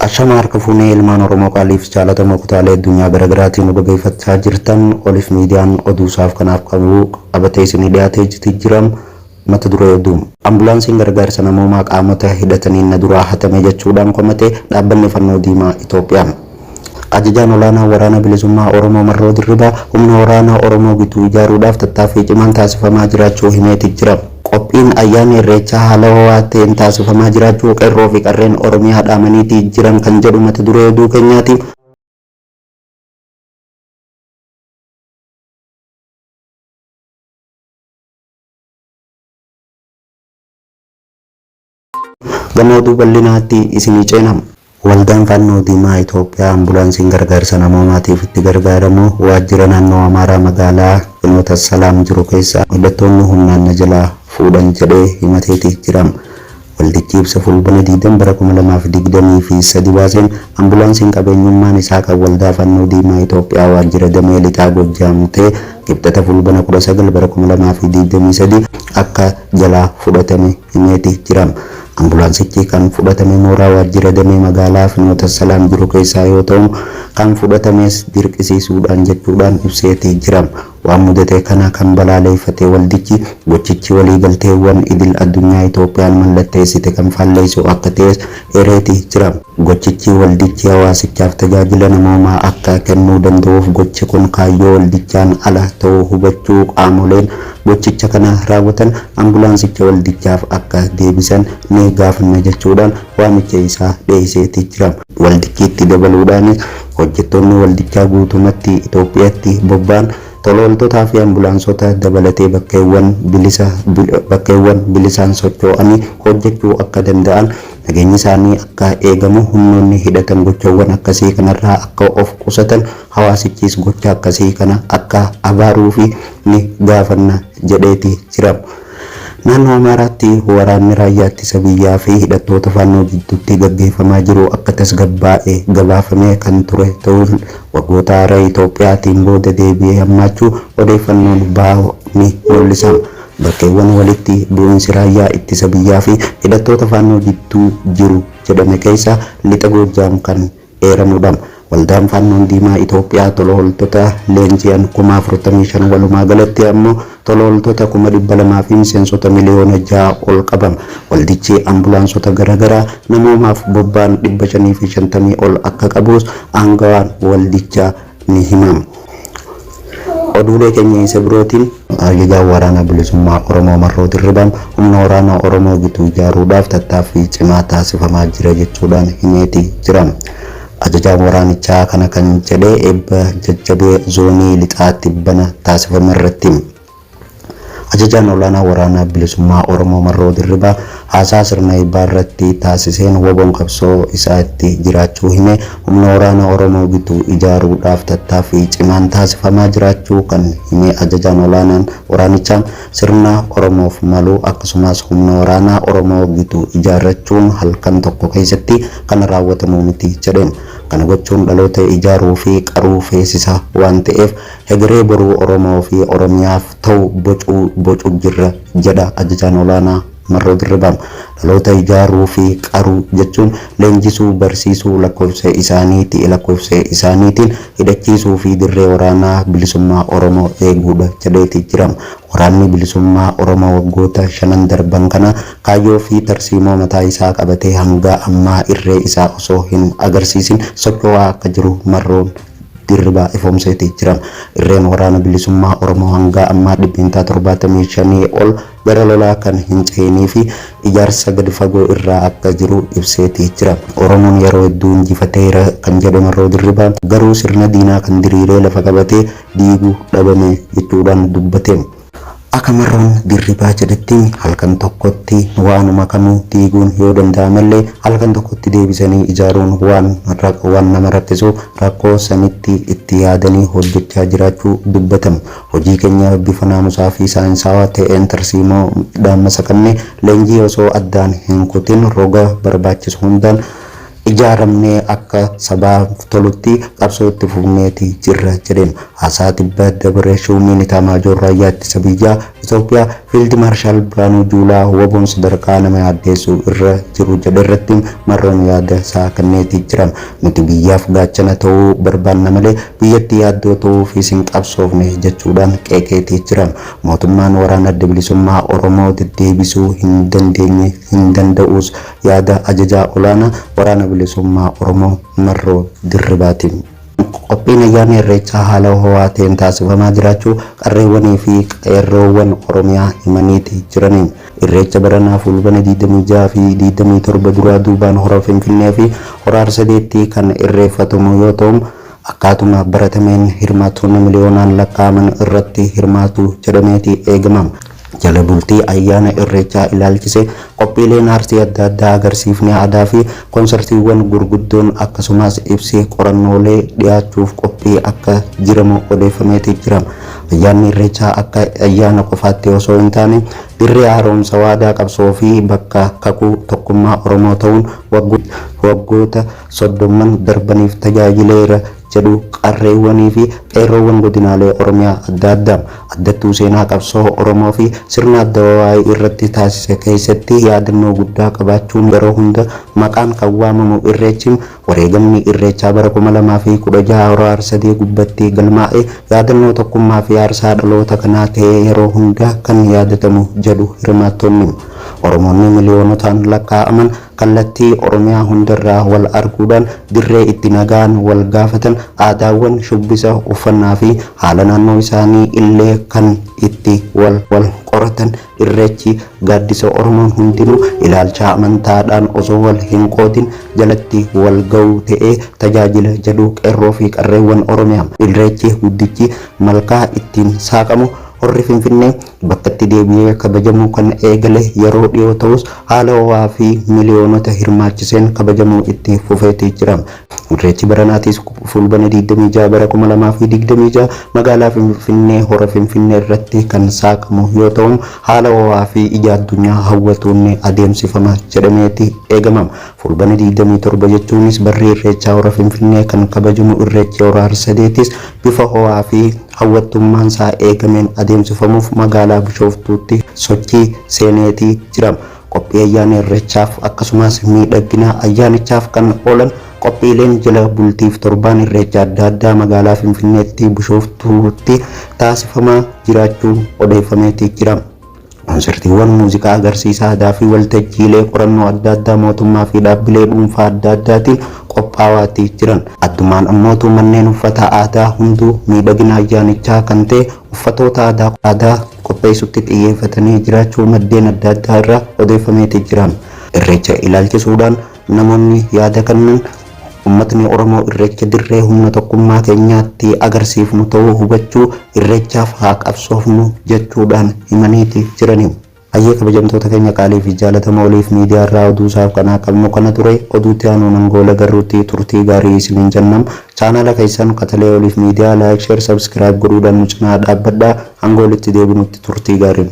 Ashama harka fuunee ilmaan Oromoo qaaliif jaalatamoo kutaalee addunyaa garaagaraatiin dhaggeeffachaa jirtan Oliif Miidiyaan oduusaaf kanaaf qabatee isinii dhiyaatee jiram mata duree oduu. Ambulaansiin gargaarsa namoomaa qaamota hidhataniin na duraa hatame jechuudhaan komate dhaabbanni fannoo diimaa Itoophiyaa. Ajajaan olaanaa waraana bilisummaa Oromoo Marroo Dirribaa humna waraanaa Oromoo gidduu ijaaruudhaaf tattaaffii cimaan taasifamaa jiraachuu himeeti jira. Qophiin ayyaana irreechaa haala ho'aa ta'een taasifamaa jiraachuu qeerroo fi qarreen Oromiyaa dhaamaniitii jiran kan jedhu mata duree oduu keenyaati. Gama oduu bal'inaatti isinii ceenama. Waldaan fannoo diimaa Itoophiyaa ambulaansiin gargaarsa namoomaatiif itti gargaaramu waajjira naannoo Amaaraa magaalaa Finoota Salaam jiru keessa hidhattoonni humnaan jalaa fuudhan jedhee himateetii jira. Waldichi ibsa fulbina 20 bara 2023 baaseen ambulaansiin qabeenyummaan isaa kan waldaa fannoo diimaa Itoophiyaa waajjira damee lixaa Gojjaam ta'e Kibxata fulbina 19 bara 2023 akka jalaa fudhatame himeetii jira. Ambulaansichi kan fudhatame mooraa waajjira damee magaalaa Finoota Salaam jiru keessaa yoo ta'u kan fudhatames dirqisiisuudhaan jechuudhaan ibseetii jira. Waan mudate kana kan balaaleeffate waldichi gochichi waliigalteewwan idil addunyaa Itoophiyaan mallatteessite kan faalleessu akka ta'es eereetii jira. Gochichi waldichi hawaasichaaf tajaajila namoomaa akka kennuu danda'uuf gochi kun kaayyoo waldichaan ala ta'uu hubachuu qaamoleen gochicha kana raawwatan ambulaansicha waldichaaf akka deebisan ni gaafanna jechuudhaan waamicha isaa dhiyeesseetii jira. Waldichi itti dabaluudhaan hojjettoonni waldichaa guutumatti Itoophiyaatti bobba'an tolooltotaa fi ambulaansota dabalatee bakkeewwan bilisaan socho'anii hojjechuu akka danda'an nageenyi isaanii akka eegamu humnoonni hidhatan gochawwan akkasii kanarraa akka of qusatan hawaasichis gocha akkasii kana akka abaaruu fi ni gaafanna jedheeti jira. Naannoo Amaaraatti waraanni raayyaa ittisa biyyaa fi hidhattoota fannoo gidduutti gaggeeffamaa jiru akka tasgabbaa'ee gabaafamee kan ture ta'uun waggoota haaraa Itoophiyaatiin booda deebi'ee hammaachuu odeeffannoon bahu ni mul'isa. Bakkeewwan walitti bu'iinsi raayyaa ittisa biyyaa fi hidhattoota fannoo gidduu jiru jedhame keessa lixa Gojjaam kan eeramudha. Waldaan fannoo diimaa Itoophiyaa tolooltota leenji'an 45,000 walumaa galatti ammoo tolooltota 200,000 fi miseensota miliyoona 6 ol qaban. Waldichi ambulaansota garaagaraa namoomaaf bobba'an 550 ol akka qabus aangawaan waldichaa ni himama. Oduulee keenya isa birootiin ajajaan waraana bilisummaa Oromoo Marroo Dirribaa humna waraanaa Oromoo gidduu ijaaruudhaaf tattaaffii cimaa taasifamaa jira jechuudhaan himeetii jira. Ajajaan waraanichaa kana kan jedhe eebba jajjabee zoonii lixaatti bana taasifame irratti. Ajajaan olaanaa waraanaa bilisummaa Oromoo Marroo Dirribaa haasaa sirna eebbaa irratti taasiseen waboon qabsoo isaa itti jiraachuu hime humna waraanaa Oromoo gidduu ijaaruudhaaf tattaaffii cimaan taasifamaa jiraachuu kan hime ajajaan olaanaan waraanichaa sirna Oromoof malu akkasumas humna waraanaa Oromoo gidduu ijaarrachuun halkan tokko keessatti kan raawwatamu miti jedheen. Kana gochuun dhaloota ijaaruu fi qaruu feesisa waan ta'eef hegeree boruu Oromoo fi Oromiyaaf ta'u bocuu jirra jedha ajajaan olaanaa Marroo Dirribaa. Dhaloota ijaaruu fi qaruu jechuun leenjisuu barsiisuu lakkoofsa isaaniitiin hidhachiisuu fi dirree waraanaa bilisummaa Oromoo eeguudha jedheeti jira. Waraanni bilisummaa Oromoo waggoota 5 darban kana kaayyoo fi tarsiimoo mataa isaa qabatee hanga ammaa irree isaa osoo hin agarsiisin socho'aa akka jiru Marroon Dirribaa ifoomseetii jira. Irreen waraana bilisummaa Oromoo hanga ammaa 75 ol gara lolaa kan hin ceenii fi ijaarsa gadi fagoo irraa akka jiru ibseetii jira. Oromoon yeroo hedduu injifateera kan jedhe Marroo Dirribaa garuu sirna diinaa kan diriiree lafa qabatee diiguu dhabame jechuudhaan dubbate. Akka Marroon Dirribaa jedhetti halkan tokkotti waanuma kamuu diiguun yoo danda'amallee halkan tokkotti deebisanii ijaaruun waan nama rakkisu rakkoo sanitti itti yaadanii hojjechaa jiraachuu dubbatamu. Hojii keenya bifa naamusaa fi saayinsaawaa ta'een tarsiimoo dhaammasa qabne leenjii osoo addaan hin kutin roga barbaachisu hundaan ijaaramnee akka sabaaf tolutti qabsoo itti fufneeti jirra jedheen haasaa tibba dabre shuumiin Itaamaajoor raayyaa ittisa biyyaa Itoophiyaa Fiild Maarshaal Biraanuu Juulaa waboon sadarkaa nama yaaddeessuu irra jiru jedhe irratti marroon yaada isaa kenneetii jiran nuti biyyaaf gaachana ta'uu barbaanna malee biyyatti yaaddoo ta'uu fi sin qabsoofne jechuudhaan qeeqeetii jiran mootummaan waraana adda bilisummaa Oromoo deddeebisuu hin danda'us yaada ajajaa olaanaa waraana bilisummaa Oromoo Marroo Dirribaatiin. Qophiin ayyaana irreechaa haala ho'aa ta'een taasifamaa jiraachuu qarreewwanii fi qeerroowwan Oromiyaa himaniiti jiraniin irreecha baranaa fulbana 26 fi 27 duraa duubaan hora Finfinnee fi hora Arsadeetti kan irreeffatamu yoo ta'u akkaatuma baratameen hirmaatonni miliyoonaan lakkaa'aman irratti hirmaatu jedhameeti eegama. Jala bultii ayyaana irreechaa ilaalchise qophiileen aartii adda addaa agarsiifni aadaa fi konsertiiwwan gurguddoon akkasumas ibsi qorannoolee dhiyaachuuf qophii akka jiramu odeeffameeti jira. Ayyaanni irreechaa akka ayyaana qofaatti osoo hin taane dirree haaromsa waadaa qabsoo fi bakka kakuu tokkummaa Oromoo ta'uun waggoota 30 darbaniif tajaajileera jedhu qarreewwanii fi qeerroowwan godinaalee Oromiyaa adda addaa addattuu seenaa qabsoo Oromoo fi sirna adda irratti taasise keessatti yaadannoo guddaa qabaachuun yeroo hunda maqaan kan waamamu irreechi wareegamni irreechaa bara 2016 hora Arsadee gubbatti galmaa'e yaadannoo tokkummaa fi aarsaa dhaloota kanaa ta'ee yeroo hunda kan yaadatamu jedhu hirmaattonni. Oromoonni miliyoonotaan lakkaa'aman kallattii Oromiyaa hundarraa wal arguudhaan dirree itti nagaan wal gaafatan aadaawwan shubbisa uffannaa fi haala naannoo isaanii illee kan itti wal qoratan irreechi gaaddisa Oromoon hundinuu ilaalcha amantaadhaan osoo wal hin qoodin jalatti wal ga'uu ta'ee tajaajila jedhu qeerroo fi qarreewwan Oromiyaa irreechi guddichi malkaa ittiin saaqamu Horri Finfinnee bakka itti deebi'ee kabajamuu kan eegale yeroo dhiyoo ta'us haala ho'aa fi miliyoonota hirmaachiseen kabajamuu itti fufeetii jira. Irreechi baranaatis fulbana 26 bara 2026 magaalaa Finfinnee hora Finfinnee irratti kan saaqamu yoo ta'u haala ho'aa fi ija addunyaa hawwatuun adeemsifama jedhameeti eegama. Fulbana 27 jechuunis barri irreechaa hora Finfinnee kan kabajamu irreechi hora Arsadeetis bifa ho'aa fi hawwattummaan isaa eegameen adeemsifamuuf magaalaa Bishooftuutti sochii seeneetii jira. Qophii ayyaana irreechaaf akkasumas miidhagina ayyaanichaaf kan oolan qophiileen jala bultiif torbaan irreecha adda addaa magaalaa Finfinneetti Bishooftuutti taasifamaa jiraachuun odeeffameetii jira. Konsertiiwwan muuziqaa agarsiisa aadaa fi waltajjiilee qorannoo adda addaa mootummaa fi dhaabbilee dhuunfaa adda addaatiin qophaa'aatii jiran. Addumaan ammoo manneen uffata aadaa hunduu miidhagina ayyaanichaa kan ta'e uffatoota aadaa qopheessutti xiyyeeffatanii jiraachuu maddeen adda addaa irraa odeeffameetii jiran. Irreecha ilaalchisuudhaan namoonni yaada kennan ummatni Oromoo irreecha dirree humna tokkummaa keenyaatti agarsiifnu ta'uu hubachuu irreechaaf haa qabsoofnu jechuudhaan himaniiti jirani. Ayyee kabajamtoota keenya qaalii fi jaalatamoo oliif miidiyaa irraa oduu isaaf kanaa qabnu kana ture oduutti aanuun angoola garruutti turtii gaarii isiniin jennam. Chaanala keessan katalee oliif miidiyaa laayik sheer sabskiraayib godhuudhaan nu cinaa dhaabbadhaa angoolitti deebinutti turtii gaarii.